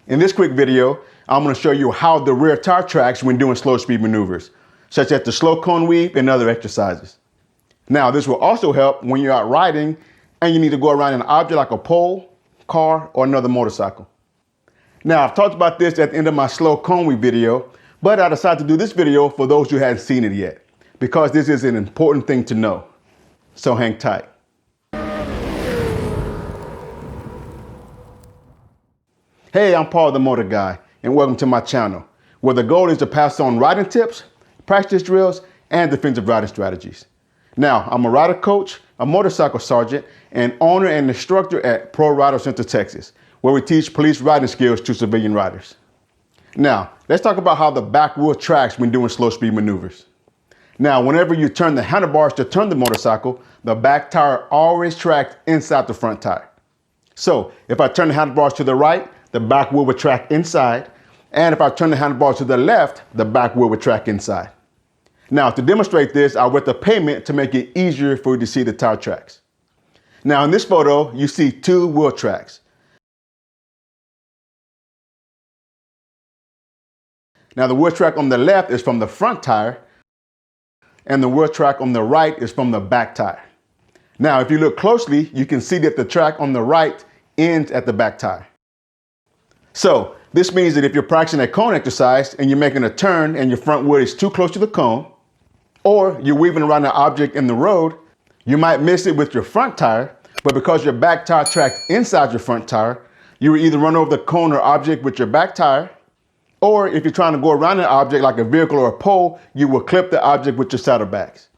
In this quick video, I'm going to show you how the rear tire tracks when doing slow speed maneuvers, such as the slow cone weave and other exercises. Now, this will also help when you're out riding and you need to go around an object like a pole, car, or another motorcycle. Now, I've talked about this at the end of my slow cone weave video, but I decided to do this video for those who hadn't seen it yet, because this is an important thing to know. So hang tight. Hey, I'm Paul the Motor Guy, and welcome to my channel, where the goal is to pass on riding tips, practice drills, and defensive riding strategies. Now, I'm a rider coach, a motorcycle sergeant, and owner and instructor at ProRider Central Texas, where we teach police riding skills to civilian riders. Now, let's talk about how the back wheel tracks when doing slow speed maneuvers. Now, whenever you turn the handlebars to turn the motorcycle, the back tire always tracks inside the front tire. So, if I turn the handlebars to the right, the back wheel would track inside, and if I turn the handlebars to the left, the back wheel would track inside. Now, to demonstrate this, I went to pavement to make it easier for you to see the tire tracks. Now, in this photo, you see two wheel tracks. Now, the wheel track on the left is from the front tire, and the wheel track on the right is from the back tire. Now, if you look closely, you can see that the track on the right ends at the back tire. So, this means that if you're practicing a cone exercise and you're making a turn and your front wheel is too close to the cone, or you're weaving around an object in the road, you might miss it with your front tire, but because your back tire tracks inside your front tire, you will either run over the cone or object with your back tire, or if you're trying to go around an object like a vehicle or a pole, you will clip the object with your saddlebags.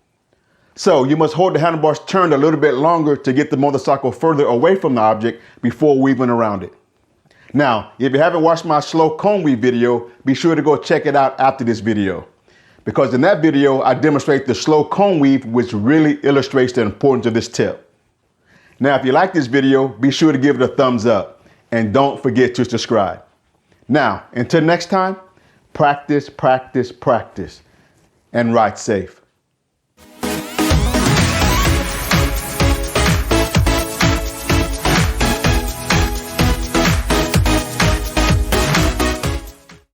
So you must hold the handlebars turned a little bit longer to get the motorcycle further away from the object before weaving around it. Now, if you haven't watched my slow cone weave video, be sure to go check it out after this video, because in that video, I demonstrate the slow cone weave, which really illustrates the importance of this tip. Now, if you like this video, be sure to give it a thumbs up and don't forget to subscribe. Now, until next time, practice, practice, practice, and ride safe.